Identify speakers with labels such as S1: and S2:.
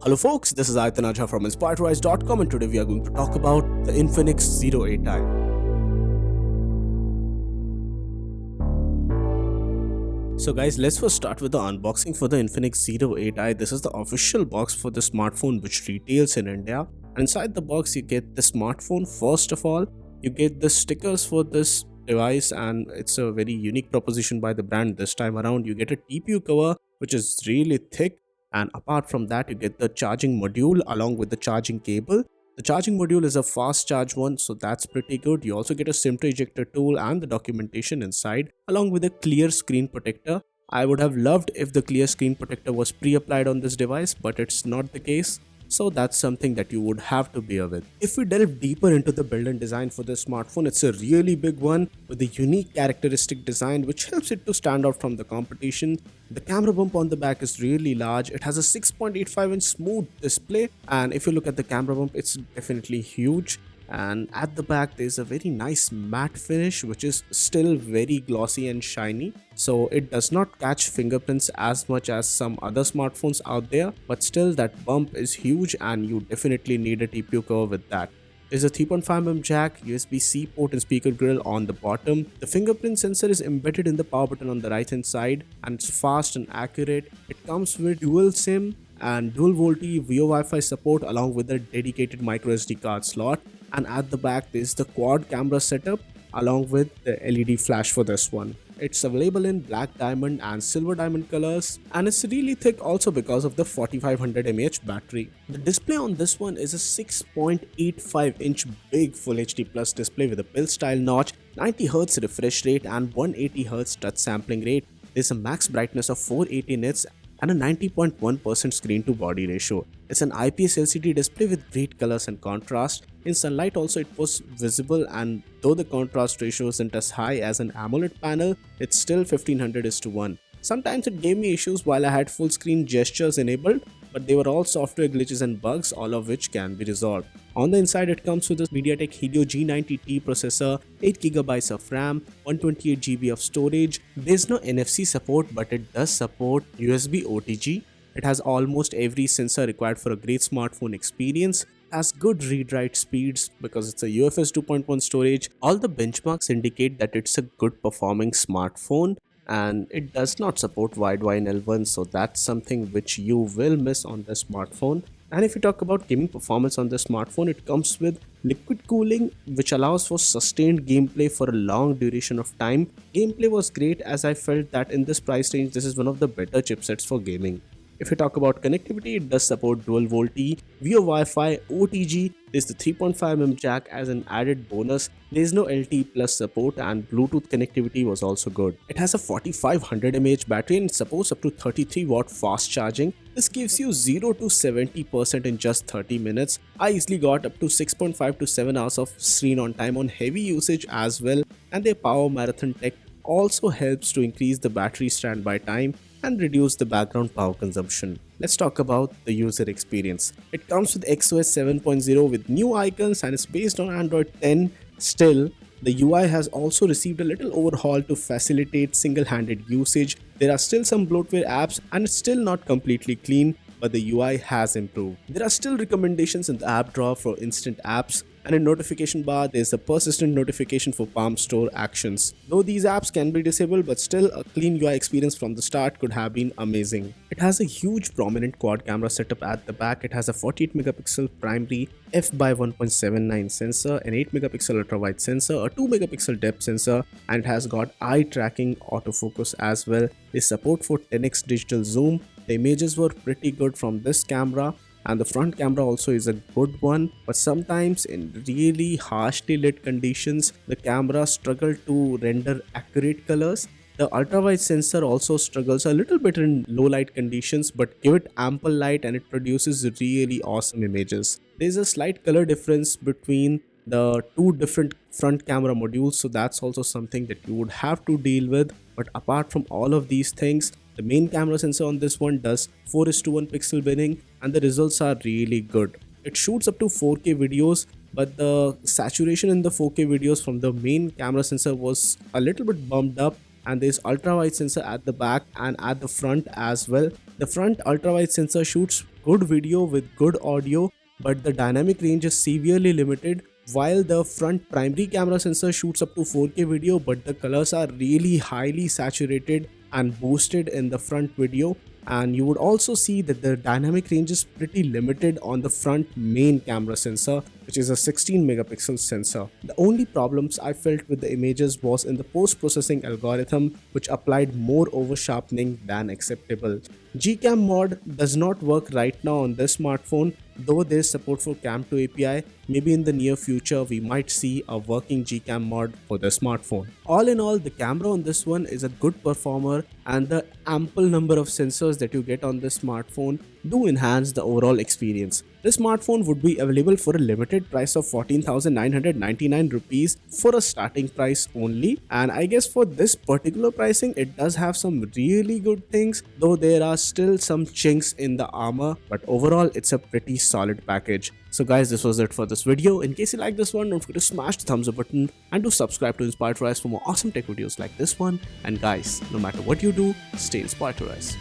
S1: Hello folks, this is Aitan Aja from InspiredRise.com and today we are going to talk about the Infinix Zero 8i. So guys, let's first start with the unboxing for the Infinix Zero 8i. This is the official box for the smartphone which retails in India. And inside the box you get the smartphone first of all. You get the stickers for this device and it's a very unique proposition by the brand this time around. You get a TPU cover which is really thick. And apart from that, you get the charging module along with the charging cable. The charging module is a fast charge one, so that's pretty good. You also get a SIM tray ejector tool and the documentation inside along with a clear screen protector. I would have loved if the clear screen protector was pre-applied on this device, but it's not the case. So that's something that you would have to bear with. If we delve deeper into the build and design for this smartphone, it's a really big one with a unique characteristic design which helps it to stand out from the competition. The camera bump on the back is really large. It has a 6.85-inch smooth display, and if you look at the camera bump, it's definitely huge. And at the back there's a very nice matte finish which is still very glossy and shiny, so it does not catch fingerprints as much as some other smartphones out there, but still that bump is huge and you definitely need a TPU cover with that. There's a 3.5mm jack, USB-C port and speaker grill on the bottom. The fingerprint sensor is embedded in the power button on the right hand side and it's fast and accurate. It comes with dual SIM and dual VoLTE VO Wi-Fi support along with a dedicated microSD card slot. And at the back there's the quad camera setup along with the LED flash for this one. It's available in black diamond and silver diamond colors, and it's really thick also because of the 4500 mAh battery. The display on this one is a 6.85-inch big Full HD Plus display with a pill style notch, 90Hz refresh rate and 180Hz touch sampling rate. There's a max brightness of 480 nits and a 90.1% screen to body ratio. It's an IPS LCD display with great colors and contrast. In sunlight also it was visible, and though the contrast ratio isn't as high as an AMOLED panel, it's still 1500:1. Sometimes it gave me issues while I had full screen gestures enabled, but they were all software glitches and bugs, all of which can be resolved. On the inside it comes with a MediaTek Helio G90T processor, 8GB of RAM, 128GB of storage. There's no NFC support, but it does support USB OTG. It has almost every sensor required for a great smartphone experience. Has good read-write speeds because it's a UFS 2.1 storage. All the benchmarks indicate that it's a good performing smartphone, and it does not support wideband L1, so that's something which you will miss on the smartphone. And if you talk about gaming performance on the smartphone, it comes with liquid cooling which allows for sustained gameplay for a long duration of time. Gameplay was great, as I felt that in this price range this is one of the better chipsets for gaming. If you talk about connectivity, it does support dual VoLTE, VO Wi-Fi, OTG. There's the 3.5mm jack as an added bonus. There's no LTE Plus support and Bluetooth connectivity was also good. It has a 4500 mAh battery and it supports up to 33W fast charging. This gives you 0 to 70% in just 30 minutes. I easily got up to 6.5 to 7 hours of screen on time on heavy usage as well, and their Power Marathon tech also helps to increase the battery standby time and reduce the background power consumption. Let's talk about the user experience. It comes with XOS 7.0 with new icons and is based on Android 10. Still, the UI has also received a little overhaul to facilitate single-handed usage. There are still some bloatware apps and it's still not completely clean, but the UI has improved. There are still recommendations in the app drawer for instant apps, and in notification bar there's a persistent notification for Palm Store actions. Though these apps can be disabled, but still a clean UI experience from the start could have been amazing. It has a huge prominent quad camera setup at the back. It has a 48MP primary f/1.79 sensor, an 8MP ultra wide sensor, a 2MP depth sensor, and it has got eye tracking autofocus as well. There's support for 10x digital zoom. The images were pretty good from this camera, and the front camera also is a good one, but sometimes in really harshly lit conditions the camera struggle to render accurate colors. The ultra wide sensor also struggles a little bit in low light conditions, but give it ample light and it produces really awesome images. There's a slight color difference between the two different front camera modules, so that's also something that you would have to deal with. But apart from all of these things, the main camera sensor on this one does 4:1 pixel binning and the results are really good. It shoots up to 4K videos, but the saturation in the 4K videos from the main camera sensor was a little bit bumped up, and there's ultra wide sensor at the back and at the front as well. The front ultra-wide sensor shoots good video with good audio, but the dynamic range is severely limited, while the front primary camera sensor shoots up to 4K video, but the colors are really highly saturated and boosted in the front video. And you would also see that the dynamic range is pretty limited on the front main camera sensor, which is a 16 megapixel sensor. The only problems I felt with the images was in the post-processing algorithm, which applied more over sharpening than acceptable. Gcam mod does not work right now on this smartphone, though there is support for Cam2 API. Maybe in the near future we might see a working Gcam mod for the smartphone. All in all, the camera on this one is a good performer, and the ample number of sensors that you get on this smartphone do enhance the overall experience. This smartphone would be available for a limited price of 14,999 rupees for a starting price only, and I guess for this particular pricing it does have some really good things, though there are still some chinks in the armor, but overall it's a pretty solid package. So guys, this was it for this video. In case you like this one, don't forget to smash the thumbs up button and do subscribe to Inspired to Rise for more awesome tech videos like this one. And guys, no matter what you do, stay inspired to rise.